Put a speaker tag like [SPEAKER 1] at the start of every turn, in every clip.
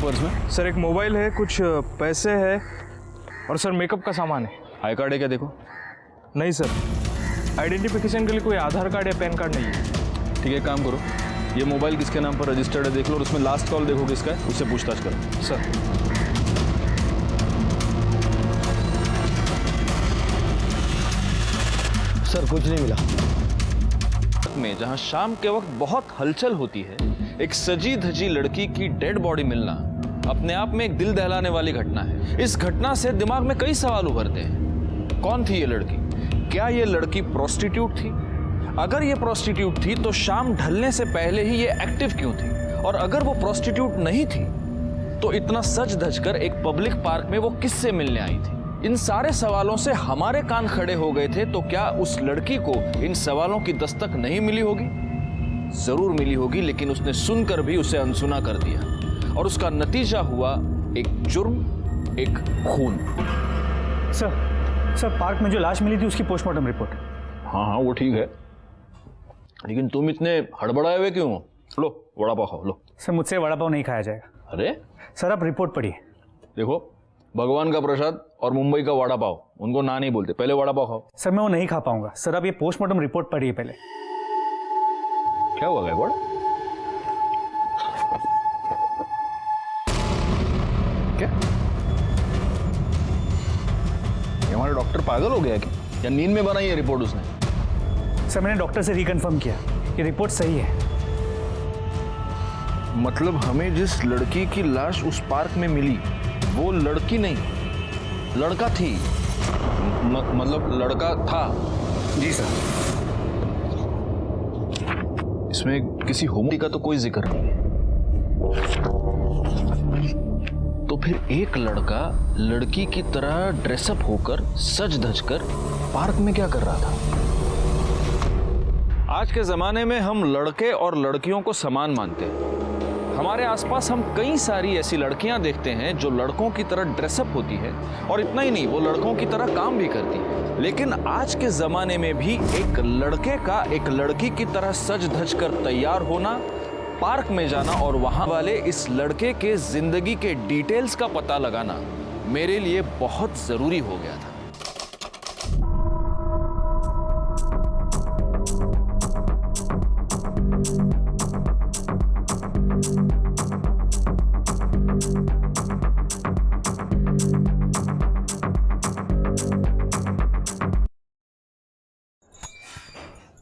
[SPEAKER 1] Purse में?
[SPEAKER 2] Sir एक mobile है, कुछ पैसे है और सर मेकअप का सामान है।
[SPEAKER 1] आई कार्ड है क्या? देखो।
[SPEAKER 2] नहीं सर, आइडेंटिफिकेशन के लिए कोई आधार कार्ड या पैन कार्ड नहीं है।
[SPEAKER 1] ठीक है, काम करो, ये मोबाइल किसके नाम पर रजिस्टर्ड है देख लो और उसमें लास्ट कॉल देखो किसका है, उससे पूछताछ करो।
[SPEAKER 2] सर
[SPEAKER 3] सर कुछ नहीं मिला।
[SPEAKER 1] में जहां शाम के वक्त बहुत हलचल होती है, एक सजी धजी लड़की की डेड बॉडी मिलना अपने आप में एक दिल दहलाने वाली घटना है। इस घटना से दिमाग में कई सवाल उभरते हैं। कौन थी ये लड़की? क्या ये लड़की प्रोस्टिट्यूट थी? अगर ये प्रोस्टिट्यूट थी तो शाम ढलने से पहले ही ये एक्टिव क्यों थी? और अगर वो प्रोस्टिट्यूट नहीं थी तो इतना सज धज कर एक पब्लिक पार्क में वो किससे मिलने आई थी? इन सारे सवालों से हमारे कान खड़े हो गए थे। तो क्या उस लड़की को इन सवालों की दस्तक नहीं मिली होगी? जरूर मिली होगी, लेकिन उसने सुनकर भी उसे अनसुना कर दिया और उसका नतीजा हुआ एक जुर्म, एक खून।
[SPEAKER 3] सर पार्क में जो लाश मिली थी उसकी पोस्टमार्टम रिपोर्ट।
[SPEAKER 1] हाँ वो ठीक है, लेकिन तुम इतने हड़बड़ाए हुए क्यों हो? लो वड़ा पाव खाओ, लो।
[SPEAKER 3] सर मुझसे वड़ा पाव नहीं खाया जाएगा।
[SPEAKER 1] अरे
[SPEAKER 3] सर आप रिपोर्ट पढ़िए।
[SPEAKER 1] देखो, भगवान का प्रसाद और मुंबई का वड़ा पाव, उनको ना नहीं बोलते। पहले वड़ा पाव खाओ।
[SPEAKER 3] सर मैं वो नहीं खा पाऊंगा। सर आप ये पोस्टमार्टम रिपोर्ट पढ़िए पहले।
[SPEAKER 1] क्या हुआ गायकवाड़? क्या ये हमारा डॉक्टर पागल हो गया क्या, या नींद में बनाई है रिपोर्ट उसने?
[SPEAKER 3] सर मैंने डॉक्टर से रिकन्फर्म किया, ये रिपोर्ट सही है।
[SPEAKER 1] मतलब हमें जिस लड़की की लाश उस पार्क में मिली वो लड़की नहीं, लड़का थी। मतलब लड़का था?
[SPEAKER 3] जी सर।
[SPEAKER 1] इसमें किसी होमोसेक्सुअल का तो कोई जिक्र नहीं है। तो फिर एक लड़का लड़की की तरह ड्रेसअप होकर सज धज कर पार्क में क्या कर रहा था? आज के जमाने में हम लड़के और लड़कियों को समान मानते हैं। हमारे आसपास हम कई सारी ऐसी लड़कियां देखते हैं जो लड़कों की तरह ड्रेसअप होती है, और इतना ही नहीं, वो लड़कों की तरह काम भी करती है। लेकिन आज के जमाने में भी एक लड़के का एक लड़की की तरह सज धज कर तैयार होना, पार्क में जाना और वहां वाले इस लड़के के जिंदगी के डिटेल्स का पता लगाना मेरे लिए बहुत जरूरी हो गया था।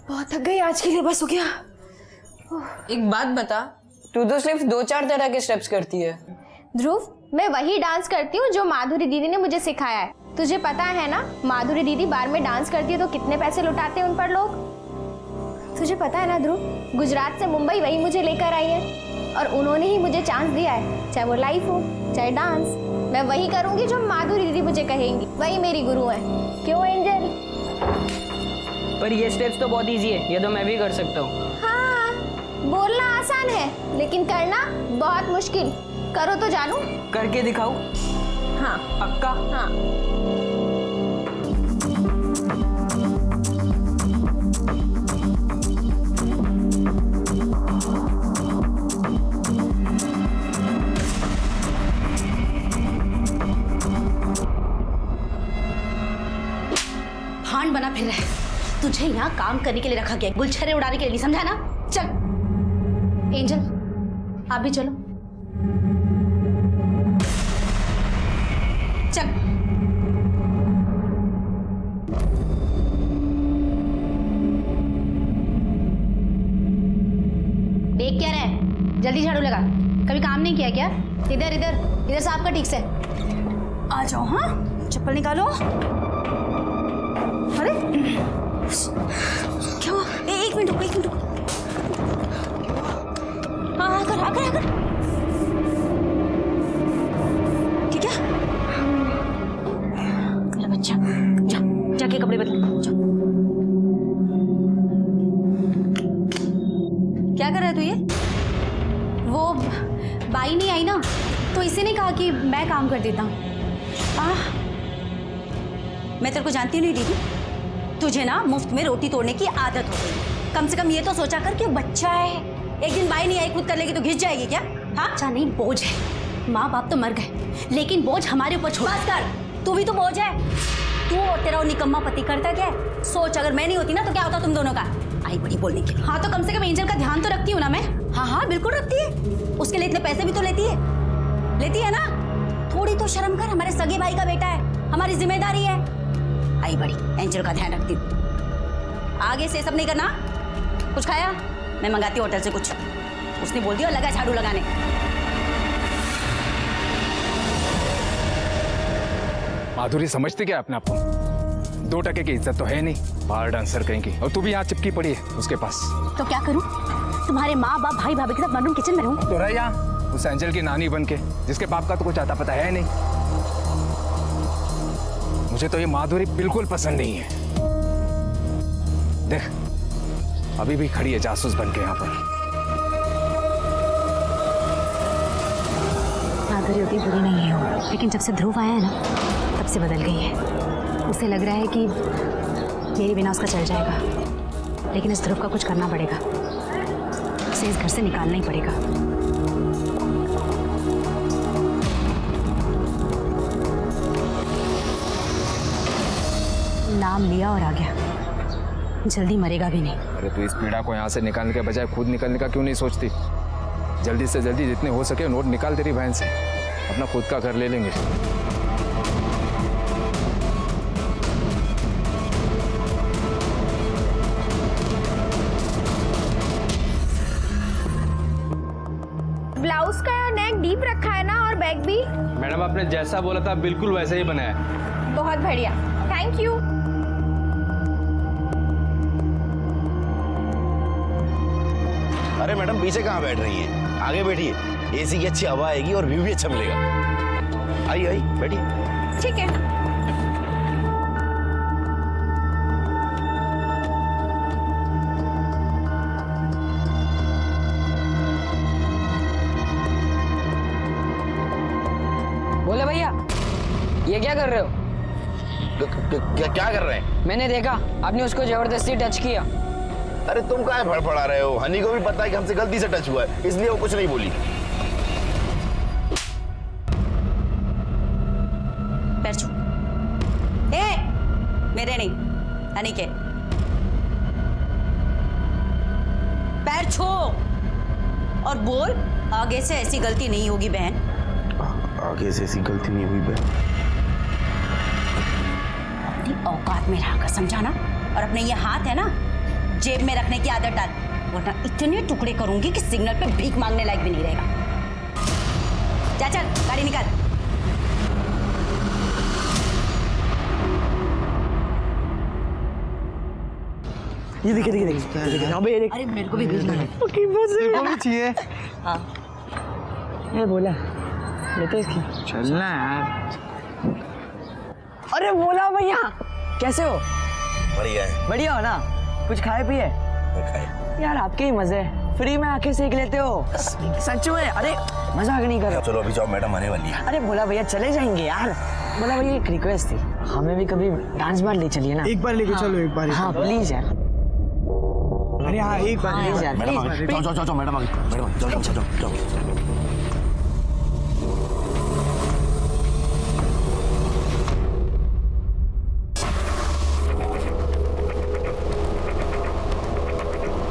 [SPEAKER 4] बहुत थक गई आज के लिए, बस हो गया।
[SPEAKER 5] एक बात बता, तू तो सिर्फ 2-4 तरह के स्टेप्स करती है।
[SPEAKER 4] ध्रुव, मैं वही डांस करती हूँ जो माधुरी दीदी ने मुझे सिखाया है। तुझे पता है ना, माधुरी दीदी बार में डांस करती है तो कितने पैसे लुटाते हैं उन पर लोग। तुझे पता है ना ध्रुव, गुजरात से मुंबई वही मुझे लेकर आई है और उन्होंने ही मुझे चांस दिया है। चाहे वो लाइफ हो चाहे डांस, मैं वही करूंगी जो माधुरी दीदी मुझे कहेंगी। वही मेरी गुरु है। क्यों एंजल?
[SPEAKER 5] पर ये स्टेप्स तो बहुत इजी है, ये तो मैं भी कर सकता हूँ।
[SPEAKER 4] हाँ, बोलना आसान है लेकिन करना बहुत मुश्किल। करो तो जानू।
[SPEAKER 5] करके दिखाओ।
[SPEAKER 4] हाँ
[SPEAKER 5] पक्का?
[SPEAKER 4] हाँ।
[SPEAKER 6] भांड बना फिर रहा है। तुझे यहाँ काम करने के लिए रखा गया, गुलछरे उड़ाने के लिए नहीं, समझा ना? चल एंजल, आप भी चलो। चल। देख क्या रहा है? जल्दी झाड़ू लगा। कभी काम नहीं किया क्या? इधर इधर इधर साफ कर ठीक से। आ जाओ। हाँ, चप्पल निकालो। अरे क्या हुआ? एक मिनट रुको, एक मिनट रुको। हाँ आकर आकर आकर। ठीक है? मेरा बच्चा, जा जाके कपड़े बदल। जाओ। क्या कर रहा है तू ये? वो बाई नहीं आई ना, तो इसी ने कहा कि मैं काम कर देता हूँ। मैं तेरे को जानती नहीं दीदी, तुझे ना मुफ्त में रोटी तोड़ने की आदत हो गई। कम से कम ये तो सोचा कर कि बच्चा है, एक दिन बाई नहीं आई खुद कर लेगी तो घिस जाएगी क्या? हाँ, अच्छा नहीं, बोझ है। माँ बाप तो मर गए, लेकिन बोझ हमारे ऊपर छोड़। बस कर, तू भी तो बोझ है। तू और तेरा वो निकम्मा पति करता क्या है? सोच, अगर मैं नहीं होती ना तो क्या होता तुम दोनों का। आई बड़ी बोलने के लिए। हाँ तो कम से कम एंजल का ध्यान तो रखती हूँ ना मैं। हाँ हाँ बिल्कुल रखती है, उसके लिए इतने पैसे भी तो लेती है ना। थोड़ी तो शर्म कर, हमारे सगे भाई का बेटा है, हमारी जिम्मेदारी है। आई बड़ी एंजल का ध्यान रखती हूँ। आगे से सब नहीं करना। कुछ खाया? मैं मंगाती हूँ होटल से कुछ। उसने बोल दिया लगा झाड़ू लगाने।
[SPEAKER 7] माधुरी समझती क्या अपने आप को? 2% की इज्जत तो है नहीं, बाहर डांसर कहेंगी, और तू भी यहाँ चिपकी पड़ी है उसके पास।
[SPEAKER 6] तो क्या करूँ? तुम्हारे माँ बाप भाई भाभी के साथ वनरूम किचन में रहूँ?
[SPEAKER 7] तो रह यहाँ उस एंजल की नानी बन के, जिसके बाप का तो कुछ आता पता है नहीं। मुझे तो ये माधुरी बिल्कुल पसंद नहीं है। देख अभी भी खड़ी है जासूस बन के यहाँ पर।
[SPEAKER 6] माधुरी उतनी बुरी नहीं है वो, लेकिन जब से ध्रुव आया है ना तब से बदल गई है। उसे लग रहा है कि मेरे बिना उसका चल जाएगा, लेकिन इस ध्रुव का कुछ करना पड़ेगा। उसे इस घर से निकालना ही पड़ेगा। नाम लिया और आ गया, जल्दी मरेगा भी नहीं।
[SPEAKER 7] अरे तू इस पीड़ा को यहाँ से निकालने के बजाय खुद निकलने का क्यों नहीं सोचती? जल्दी से जल्दी जितने हो सके नोट निकाल तेरी बहन से, अपना खुद का घर ले लेंगे।
[SPEAKER 4] ब्लाउज का नेक डीप रखा है ना, और बैग भी?
[SPEAKER 2] मैडम आपने जैसा बोला था बिल्कुल वैसा ही बनाया है।
[SPEAKER 4] बहुत बढ़िया, थैंक यू।
[SPEAKER 8] अरे मैडम पीछे कहाँ बैठ रही हैं? आगे बैठिए, एसी की अच्छी हवा आएगी और व्यू भी अच्छा मिलेगा। आइए आइए बैठिए।
[SPEAKER 4] ठीक है।
[SPEAKER 5] बोले भैया ये क्या कर रहे हो?
[SPEAKER 8] क्या कर रहे हैं?
[SPEAKER 5] मैंने देखा आपने उसको जबरदस्ती टच किया।
[SPEAKER 8] अरे तुम काहे फड़फड़ा रहे हो? हनी को भी पता है कि हमसे गलती से टच हुआ है, इसलिए वो कुछ नहीं बोली।
[SPEAKER 6] पैर छू। ए, मेरे नहीं, हनी के। पैर छू और बोल, आगे से ऐसी गलती नहीं होगी बहन।
[SPEAKER 8] आगे से ऐसी गलती नहीं हुई बहन।
[SPEAKER 6] अपनी औकात में रहकर समझाना, और अपने ये हाथ है ना जेब में रखने की आदत डाल, वरना इतने टुकड़े करूंगी कि सिग्नल पे भीख मांगने लायक भी नहीं रहेगा। जा चल, गाड़ी निकाल।
[SPEAKER 9] ये देखिए यहाँ पे ये देख।
[SPEAKER 6] अरे मेरे को भी भेजना है।
[SPEAKER 9] मेरे को भी चाहिए। हाँ ये बोला लेते इसकी। चलना यार। अरे बोला भैया कैसे हो?
[SPEAKER 8] बढ़िया है।
[SPEAKER 9] बढ़िया हो ना? कुछ खाए पिए?
[SPEAKER 8] खाए।
[SPEAKER 9] यार आपके ही मजे, फ्री में आके सीख लेते हो। सच में? अरे मजाक नहीं कर रहा।
[SPEAKER 8] चलो अभी जाओ, मैडम आने वाली है।
[SPEAKER 9] अरे बोला भैया चले जाएंगे यार। बोला भैया एक रिक्वेस्ट थी, हमें भी कभी डांस बार ले चलिए ना।
[SPEAKER 10] एक बार लेके चलो, एक बार।
[SPEAKER 9] हाँ प्लीज यार।
[SPEAKER 10] अरे हाँ एक बार
[SPEAKER 9] प्लीज यार।
[SPEAKER 8] मैडम आ गई। जाओ मैडम आ गई। मैडम जाओ।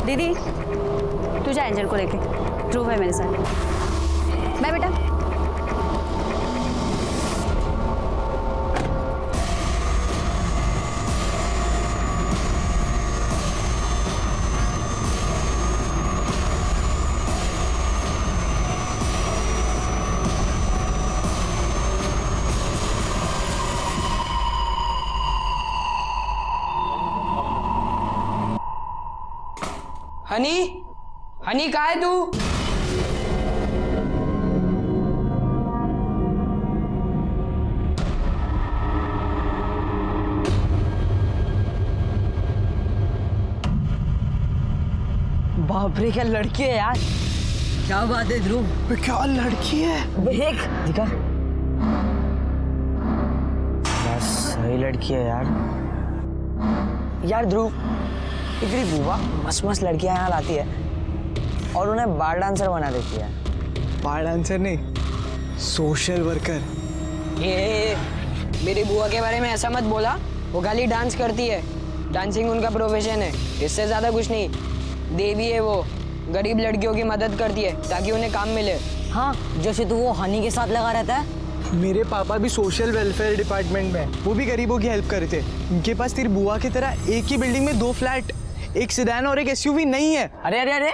[SPEAKER 6] दीदी तू जा एंजल को लेके, ध्रुव है मेरे साथ। मैं बेटा।
[SPEAKER 5] हनी कहाँ है तू?
[SPEAKER 9] बाप रे क्या लड़की है यार। क्या बात है ध्रुव?
[SPEAKER 10] क्या लड़की है?
[SPEAKER 9] देख दिखा। बस सही लड़की है यार। यार ध्रुव, इतनी बुआ मस्त लड़कियां यहाँ लाती है और उन्हें बार डांसर बना देती है।
[SPEAKER 10] बार डांसर नहीं, सोशल वर्कर।
[SPEAKER 5] मेरी बुआ के बारे में ऐसा मत बोला। वो खाली डांस करती है, डांसिंग उनका प्रोफेशन है, इससे ज्यादा कुछ नहीं। देवी है वो, गरीब लड़कियों की मदद करती है ताकि उन्हें काम मिले।
[SPEAKER 6] हाँ, जैसे तू वो हनी के साथ लगा रहता है।
[SPEAKER 10] मेरे पापा भी सोशल वेलफेयर डिपार्टमेंट में, वो भी गरीबों की हेल्प करते। इनके पास तेरी बुआ की तरह एक ही बिल्डिंग में 2 फ्लैट, एक सेडान और एक एसयूवी नहीं है।
[SPEAKER 9] अरे अरे अरे,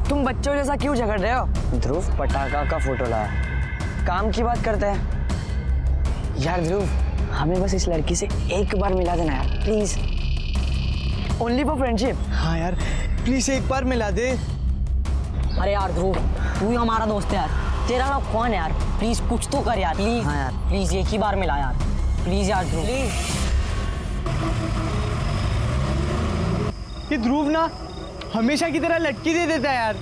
[SPEAKER 9] तुम बच्चों जैसा क्यों झगड़ रहे हो? ध्रुव पटाखा का फोटो लाया, काम की बात करते हैं। यार ध्रुव, हमें बस इस लड़की से एक बार मिला देना यार, प्लीज। Only for friendship.
[SPEAKER 10] हाँ यार, प्लीज एक बार मिला दे।
[SPEAKER 6] अरे यार ध्रुव, तू ही हमारा दोस्त है यार, तेरा नाम कौन है यार? प्लीज कुछ तो कर यार, प्लीज। हाँ यार प्लीज, एक ही बार मिला यार, प्लीज यार ध्रुव प्लीज।
[SPEAKER 10] ये ध्रुव ना हमेशा की तरह लटकी दे देता है यार।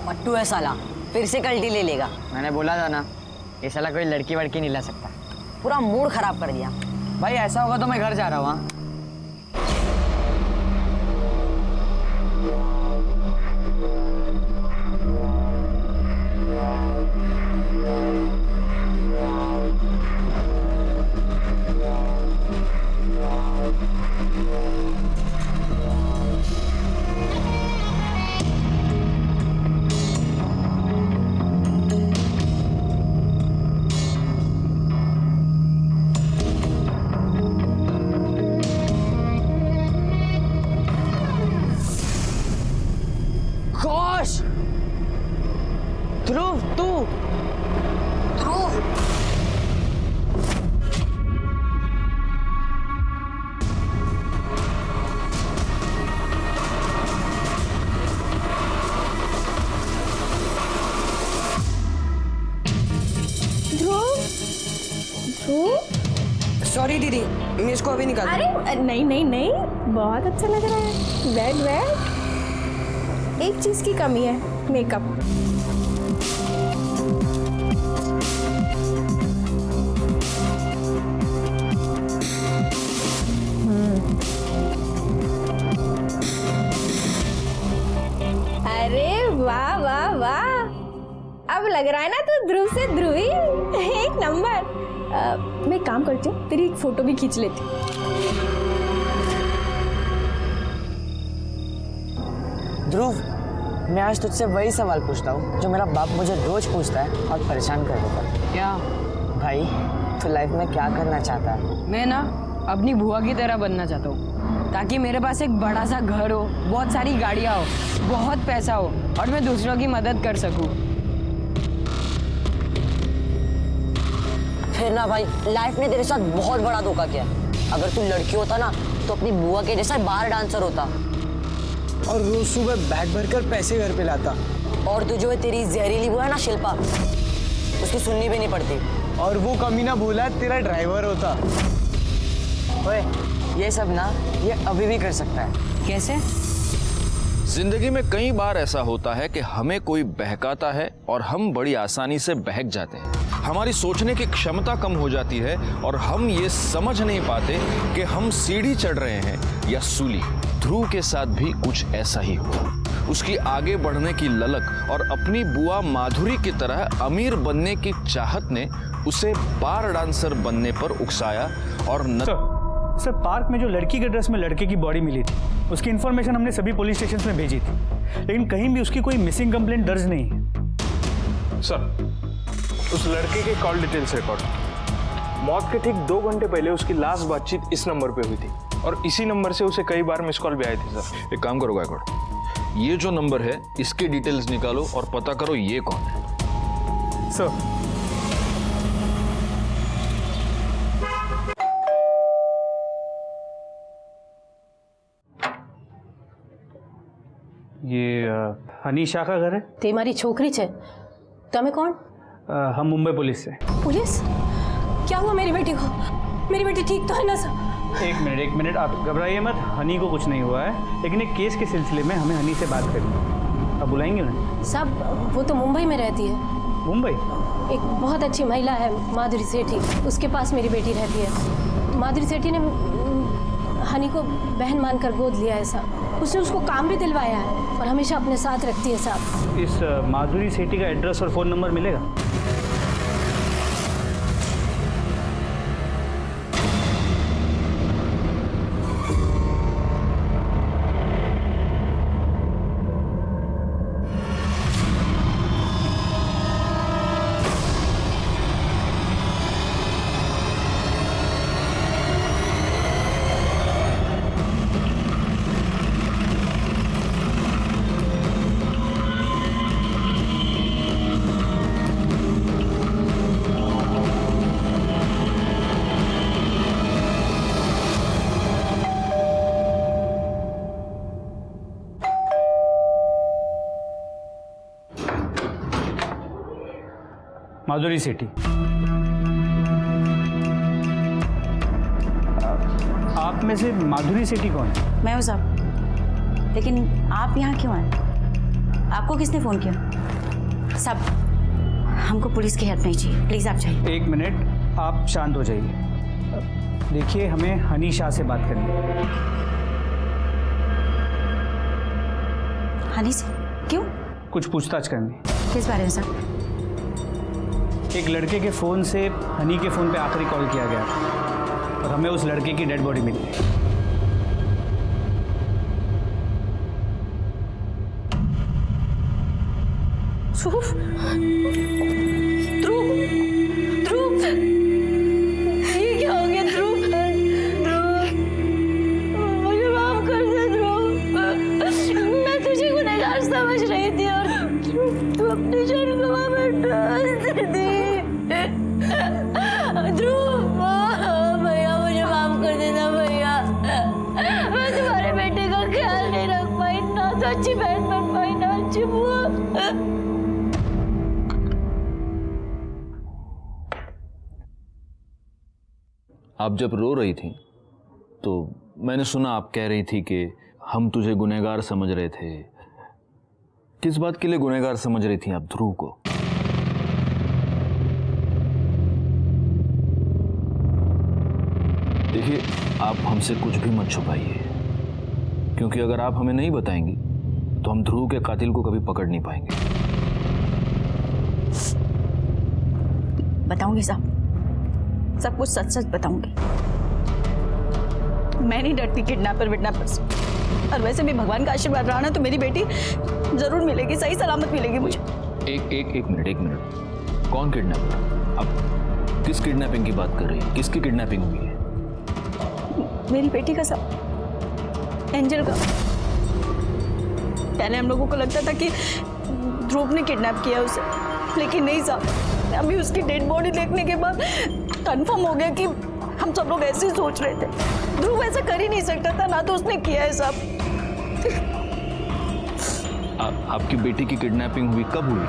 [SPEAKER 6] पट्टू है साला, फिर से कल्टी ले लेगा।
[SPEAKER 9] मैंने बोला था ना, ये साला कोई लड़की वड़की नहीं ला सकता।
[SPEAKER 6] पूरा मूड खराब कर दिया।
[SPEAKER 9] भाई ऐसा होगा तो मैं घर जा रहा हूँ। हाँ?
[SPEAKER 6] घोष!
[SPEAKER 9] ध्रुव तू
[SPEAKER 6] ध्रुव!
[SPEAKER 5] सॉरी दीदी, मैं इसको अभी निकाल।
[SPEAKER 4] अरे नहीं नहीं नहीं, बहुत अच्छा लग रहा है। बैठ बैठ। एक चीज की कमी है, मेकअप। अरे वाह वाह वाह, अब लग रहा है ना तू ध्रुव से ध्रुवी। एक नंबर। मैं काम करती हूँ, तेरी एक फोटो भी खींच लेती हूँ।
[SPEAKER 9] ध्रुव, मैं आज तुझसे वही सवाल पूछता हूँ जो मेरा बाप मुझे रोज पूछता है और परेशान कर देता है।
[SPEAKER 5] क्या?
[SPEAKER 9] भाई तू लाइफ में क्या करना चाहता है?
[SPEAKER 5] मैं ना अपनी बुआ की तरह बनना चाहता हूँ, ताकि मेरे पास एक बड़ा सा घर हो, बहुत सारी गाड़ियाँ हो, बहुत पैसा हो और मैं दूसरों की मदद कर सकूँ।
[SPEAKER 6] फिर ना भाई, लाइफ ने तेरे साथ बहुत बड़ा धोखा किया। अगर तू लड़की होता ना तो अपनी बुआ के जैसा बार डांसर होता,
[SPEAKER 10] और रोज सुबह बैग भरकर पैसे घर पे लाता।
[SPEAKER 6] और तू जो है तेरी जहरीली बुआ है ना शिल्पा, उसकी सुननी भी नहीं पड़ती।
[SPEAKER 10] और वो कमीना भोला तेरा ड्राइवर होता।
[SPEAKER 9] ओए, ये सब ना ये अभी भी कर सकता है।
[SPEAKER 5] कैसे?
[SPEAKER 1] जिंदगी में कई बार ऐसा होता है कि हमें कोई बहकाता है और हम बड़ी आसानी से बहक जाते हैं। हमारी सोचने की क्षमता कम हो जाती है और हम ये समझ नहीं पाते कि हम सीढ़ी चढ़ रहे हैं या सूली। ध्रुव के साथ भी कुछ ऐसा ही हुआ। उसकी आगे बढ़ने की ललक और अपनी बुआ माधुरी की तरह अमीर बनने की चाहत ने उसे बार डांसर बनने पर उकसाया और
[SPEAKER 3] सर, पार्क में जो लड़की के ड्रेस में लड़के की बॉडी मिली थी, उसकी इन्फॉर्मेशन हमने सभी पुलिस स्टेशन में भेजी थी, लेकिन कहीं भी उसकी कोई मिसिंग कंप्लेंट दर्ज नहीं है।
[SPEAKER 2] सर, उस लड़के के कॉल डिटेल्स रिकॉर्ड, मौत के ठीक 2 घंटे पहले उसकी लास्ट बातचीत इस नंबर पे हुई थी और इसी नंबर से उसे कई बार मिस कॉल भी आए थे। सर,
[SPEAKER 1] एक काम करो गायकवाड़, ये जो नंबर है इसके डिटेल्स निकालो और पता करो ये कौन है।
[SPEAKER 3] सर, ये हनी शाह का घर है।
[SPEAKER 6] ते मारी छोकरी छे, તમે કોણ?
[SPEAKER 3] हम मुंबई पुलिस से।
[SPEAKER 6] पुलिस? क्या हुआ मेरी बेटी को? मेरी बेटी ठीक तो है ना सर?
[SPEAKER 3] एक मिनट, आप घबराइए मत, हनी को कुछ नहीं हुआ है, लेकिन एक केस के सिलसिले में हमें हनी से बात करनी है। आप बुलाएंगे उन्हें?
[SPEAKER 6] साहब, वो तो मुंबई में रहती है।
[SPEAKER 3] मुंबई?
[SPEAKER 6] एक बहुत अच्छी महिला है माधुरी सेठी, उसके पास मेरी बेटी रहती है। माधुरी सेठी ने हनी को बहन मानकर गोद लिया है साहब। उसने उसको काम भी दिलवाया है और हमेशा अपने साथ रखती है साहब।
[SPEAKER 3] इस माधुरी सेठी का एड्रेस और फ़ोन नंबर मिलेगा? माधुरी सेठी। आप में से माधुरी सेठी कौन है?
[SPEAKER 6] मैं हूँ साहब, लेकिन आप यहाँ क्यों आए? आपको किसने फ़ोन किया? साहब, हमको पुलिस की हेल्प नहीं चाहिए, प्लीज़ आप जाइए।
[SPEAKER 3] 1 मिनट, आप शांत हो जाइए। देखिए, हमें हनी शाह से बात करनी है।
[SPEAKER 6] हनी से? क्यों?
[SPEAKER 3] कुछ पूछताछ करनी है।
[SPEAKER 6] किस बारे में साहब?
[SPEAKER 3] एक लड़के के फ़ोन से हनी के फ़ोन पे आखिरी कॉल किया गया और हमें उस लड़के की डेड बॉडी मिली है।
[SPEAKER 6] ध्रुव, ध्रुव, ध्रुव, ये क्या हो गया ध्रुव? ध्रुव, मुझे माफ कर दे ध्रुव। मैं तुझे गुनहगार समझ रही थी और तू अपनी जान गवा बैठा। ध्रुव, भैया मुझे माफ कर देना भैया। मैं तुम्हारे बेटे का ख्याल नहीं रख पाई, ना तो अच्छी बहन बन पाई, ना अच्छी बुआ।
[SPEAKER 1] आप जब रो रही थी तो मैंने सुना आप कह रही थी कि हम तुझे गुनहगार समझ रहे थे। किस बात के लिए गुनहगार समझ रही थी आप ध्रुव को? देखिए, आप हमसे कुछ भी मत छुपाइए, क्योंकि अगर आप हमें नहीं बताएंगी तो हम ध्रुव के कातिल को कभी पकड़ नहीं पाएंगे।
[SPEAKER 6] बताऊंगी साहब, सब कुछ सच सच बताऊंगी। मैं नहीं डरती किडनैपर विडनैपर से, और वैसे भी भगवान का आशीर्वाद रहा ना तो मेरी बेटी जरूर मिलेगी, सही सलामत मिलेगी मुझे।
[SPEAKER 1] एक मिनट। कौन किडनैपर? आप किस किडनैपिंग की बात कर रही हैं? किसकी किडनैपिंग हुई है?
[SPEAKER 6] मेरी बेटी का साहब, एंजल का। पहले हम लोगों को लगता था कि ध्रुव ने किडनैप किया उसे, लेकिन नहीं साहब, अभी उसकी डेड बॉडी देखने के बाद कंफर्म हो गया कि हम सब लोग ऐसे ही सोच रहे थे। ध्रुव ऐसा कर ही नहीं सकता था, ना तो उसने किया है साहब।
[SPEAKER 1] आपकी बेटी की किडनैपिंग हुई कब हुई?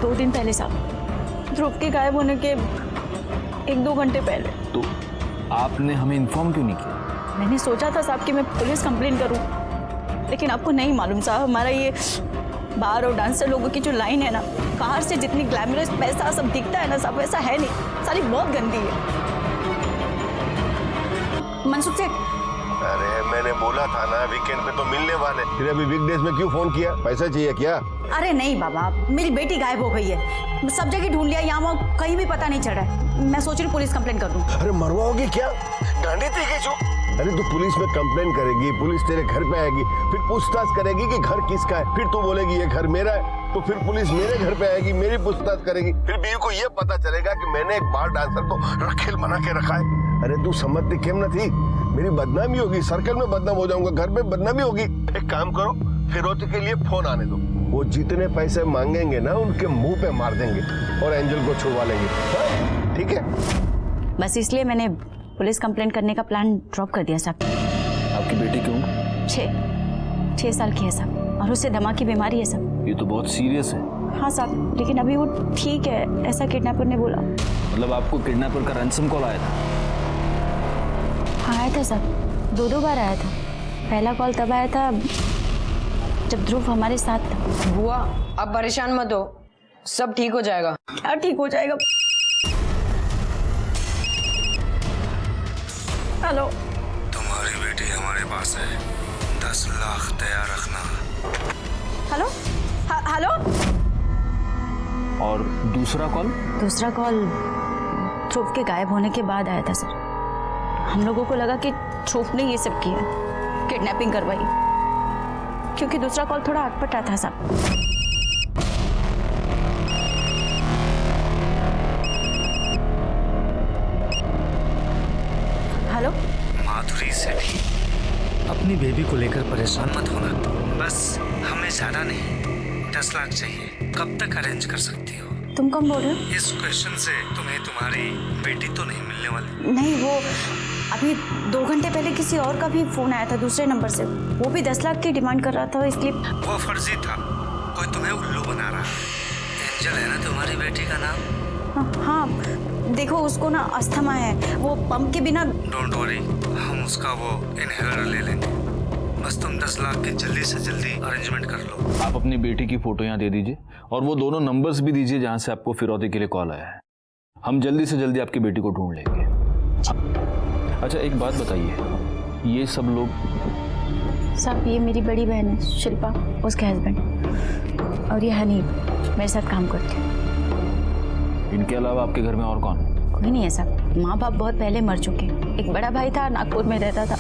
[SPEAKER 6] दो दिन पहले साहब, ध्रुव के गायब होने के 1-2 घंटे पहले।
[SPEAKER 1] तो आपने हमें इन्फॉर्म क्यों नहीं किया?
[SPEAKER 6] मैंने सोचा था साहब कि मैं पुलिस कंप्लेन करूं, लेकिन आपको नहीं मालूम साहब, हमारा ये बार और डांसर लोगों की जो लाइन है ना, बाहर से जितनी ग्लैमरस पैसा सब दिखता है ना साहब, वैसा है नहीं, सारी बहुत गंदी है। मनसुख सेठ,
[SPEAKER 8] अरे मैंने बोला था ना वीकेंड पे तो मिलने वाले, फिर अभी वीकडेज में क्यों फोन किया? पैसा चाहिए क्या?
[SPEAKER 6] अरे नहीं बाबा, मेरी बेटी गायब हो गई है, सब जगह ढूंढ लिया, यहाँ वहाँ कहीं भी पता नहीं चल रहा है। मैं सोच रही पुलिस कंप्लेन कर दूं।
[SPEAKER 8] अरे मरवाओगी क्या? डांडी थी क्या? अरे तू पुलिस में कंप्लेन करेगी, पुलिस तेरे घर पे आएगी, फिर पूछताछ करेगी कि घर किसका है, फिर तू बोलेगी ये घर मेरा है, तो फिर पुलिस मेरे घर पे आएगी, मेरी पूछताछ करेगी, फिर बीवी को ये पता चलेगा कि मैंने एक बार डांसर को रखेल बना के रखा है। अरे तू समझती क्यों न थी? मेरी बदनामी होगी, सर्कल में बदनाम हो जाऊंगा, घर में बदनामी होगी। एक काम करो, फिरोज के लिए फोन आने दो, वो जितने पैसे मांगेंगे ना उनके मुंह पे मार देंगे और एंजल को छुड़वा लेंगे। ठीक है?
[SPEAKER 6] बस इसलिए मैंने पुलिस कंप्लेंट करने का प्लान ड्रॉप कर दिया साहब।
[SPEAKER 1] आपकी बेटी क्यों?
[SPEAKER 6] 6 साल की है साहब, और उससे दमा की बीमारी है साहब।
[SPEAKER 1] ये तो बहुत सीरियस है।
[SPEAKER 6] हाँ साहब, लेकिन अभी वो ठीक है, ऐसा किडनैपर ने बोला।
[SPEAKER 1] मतलब आपको किडनैपर का रैंसम कॉल आया था?
[SPEAKER 6] हाँ आया था साहब, 2 बार आया था। पहला कॉल तब आया था जब ध्रुव हमारे साथ था।
[SPEAKER 5] बुआ, आप परेशान मत हो, सब ठीक हो जाएगा।
[SPEAKER 6] क्या ठीक हो जाएगा? हेलो,
[SPEAKER 11] तुम्हारी बेटी हमारे पास है, 10 लाख तैयार रखना।
[SPEAKER 6] Hello, hello.
[SPEAKER 1] और दूसरा कॉल?
[SPEAKER 6] दूसरा कॉल ध्रुव के गायब होने के बाद आया था सर। हम लोगों को लगा कि ध्रुव ने ये सब किया, किडनैपिंग करवाई, क्योंकि दूसरा कॉल थोड़ा अटपटा था साहब। हेलो,
[SPEAKER 11] माधुरी सेठी, अपनी बेबी को लेकर परेशान मत होना, बस हमें ज्यादा नहीं 10 लाख चाहिए। कब तक अरेंज कर सकती हो?
[SPEAKER 6] तुम कौन बोल रहे हो?
[SPEAKER 11] इस क्वेश्चन से तुम्हें तुम्हारी बेटी तो नहीं मिलने वाली।
[SPEAKER 6] नहीं, वो अभी 2 घंटे पहले किसी और का भी फोन आया था दूसरे नंबर से, वो भी 10 लाख की डिमांड कर रहा था, इसलिए।
[SPEAKER 11] वो फर्जी था, कोई तुम्हें उल्लू बना रहा। एंजल है ना तुम्हारी तुम्हारी बेटी का नाम?
[SPEAKER 6] हाँ देखो उसको ना अस्थमा है, वो पंप के बिना।
[SPEAKER 11] डोंट वरी, हम उसका वो इनहेलर ले लेंगे। बस तुम 10 लाख की जल्दी से जल्दी अरेंजमेंट कर लो।
[SPEAKER 1] आप अपनी बेटी की फोटो यहाँ दे दीजिए और वो दोनों नंबर्स भी दीजिए जहाँ से आपको फिरौती के लिए कॉल आया है। हम जल्दी से जल्दी आपकी बेटी को ढूंढ लेंगे। अच्छा एक बात बताइए, ये सब लोग?
[SPEAKER 6] साहब ये मेरी बड़ी बहन है शिल्पा, उसके हस्बैंड, और ये हनी मेरे साथ काम करती है।
[SPEAKER 1] इनके अलावा आपके घर में और कौन?
[SPEAKER 6] कोई नहीं है साहब, माँ बाप बहुत पहले मर चुके। एक बड़ा भाई था, नागपुर में रहता था,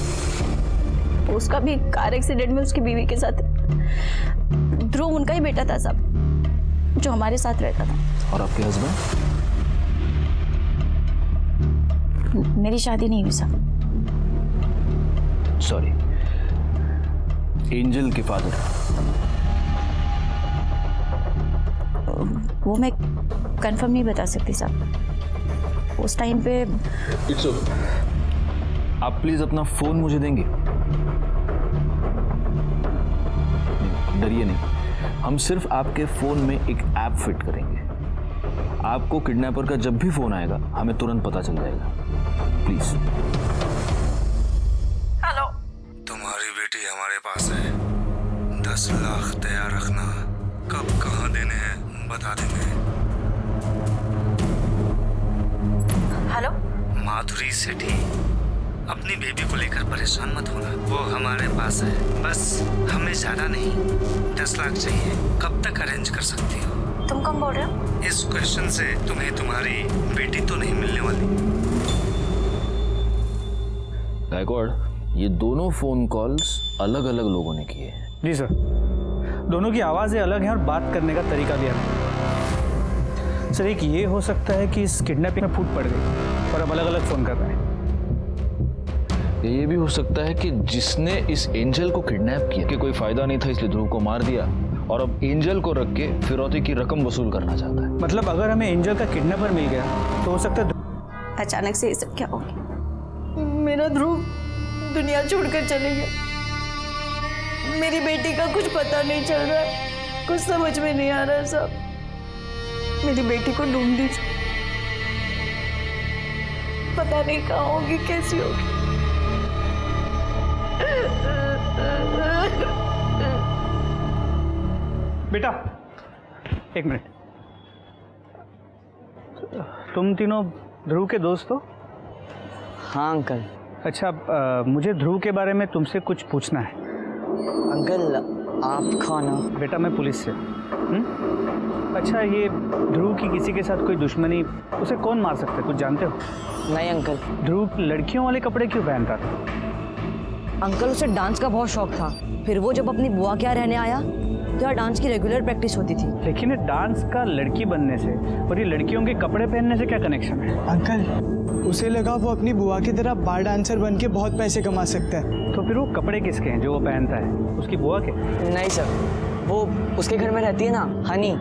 [SPEAKER 6] उसका भी कार एक्सीडेंट में उसकी बीवी के साथ। ध्रुव उनका ही बेटा था साहब, जो हमारे साथ रहता था।
[SPEAKER 1] और आपके हस्बैंड?
[SPEAKER 6] मेरी शादी नहीं हुई साहब।
[SPEAKER 1] सॉरी, एंजल के फादर?
[SPEAKER 6] वो मैं कंफर्म नहीं बता सकती साहब, उस टाइम पे।
[SPEAKER 1] इट्स ओके, आप प्लीज अपना फोन मुझे देंगे? डरिए नहीं, हम सिर्फ आपके फोन में एक ऐप फिट करेंगे। आपको किडनैपर का जब भी फोन आएगा हमें तुरंत पता चल जाएगा। प्लीज।
[SPEAKER 6] हेलो,
[SPEAKER 11] तुम्हारी बेटी हमारे पास है, 10 लाख तैयार रखना, कब कहाँ देने हैं बता देंगे।
[SPEAKER 6] हेलो
[SPEAKER 11] माधुरी सेठी, अपनी बेबी को लेकर परेशान मत होना, वो हमारे पास है। बस हमें ज्यादा नहीं, 10 लाख चाहिए। कब तक अरेंज कर सकती हो?
[SPEAKER 6] तुम कौन बोल रहे हो?
[SPEAKER 11] इस क्वेश्चन से तुम्हें तुम्हारी बेटी तो नहीं मिलने वाली।
[SPEAKER 1] गायकवाड़, ये दोनों फोन कॉल्स अलग अलग लोगों ने किए हैं।
[SPEAKER 3] जी सर, दोनों की आवाज़ें अलग हैं और बात करने का तरीका भी अलग है। सर एक ये हो सकता है कि इस किडनैपिंग में फूट पड़ गई और अब अलग अलग फ़ोन कर रहे हैं।
[SPEAKER 1] ये भी हो सकता है कि जिसने इस एंजल को किडनैप किया कि कोई फायदा नहीं था इसलिए ध्रुव को मार दिया और अब एंजल को रख के फिरौती की रकम वसूल करना चाहता है।
[SPEAKER 3] मतलब अगर हमें एंजल का किडनैपर मिल गया तो हो सकता है।
[SPEAKER 6] अचानक से ये सब क्या हो गया? मेरा ध्रुव दुनिया छोड़कर चले गया। मेरी बेटी का कुछ पता नहीं चल रहा है, कुछ समझ में नहीं आ रहा है साहब। मेरी बेटी को ढूंढ दीजिए, पता नहीं कहाँ होगी, कैसी होगी।
[SPEAKER 3] बेटा एक मिनट, तुम तीनों ध्रुव के दोस्त हो?
[SPEAKER 9] हाँ अंकल।
[SPEAKER 3] अच्छा, मुझे ध्रुव के बारे में तुमसे कुछ पूछना है।
[SPEAKER 9] अंकल आप कौन हो?
[SPEAKER 3] बेटा मैं पुलिस से। अच्छा, ये ध्रुव की किसी के साथ कोई दुश्मनी, उसे कौन मार सकता है, कुछ जानते हो?
[SPEAKER 9] नहीं अंकल।
[SPEAKER 3] ध्रुव लड़कियों वाले कपड़े क्यों पहनता था?
[SPEAKER 9] अंकल उसे डांस का बहुत शौक था, फिर वो जब अपनी बुआ के यहाँ रहने आया तो यहाँ डांस की रेगुलर प्रैक्टिस होती थी।
[SPEAKER 3] लेकिन ये डांस का लड़की बनने से और ये लड़कियों के कपड़े पहनने से क्या कनेक्शन है?
[SPEAKER 10] अंकल उसे लगा वो अपनी बुआ की तरह बार डांसर बन के बहुत पैसे कमा सकता है।
[SPEAKER 3] तो फिर वो कपड़े किसके हैं जो वो पहनता है, उसकी बुआ के?
[SPEAKER 9] नहीं सर, वो उसके घर में रहती है ना, हनी,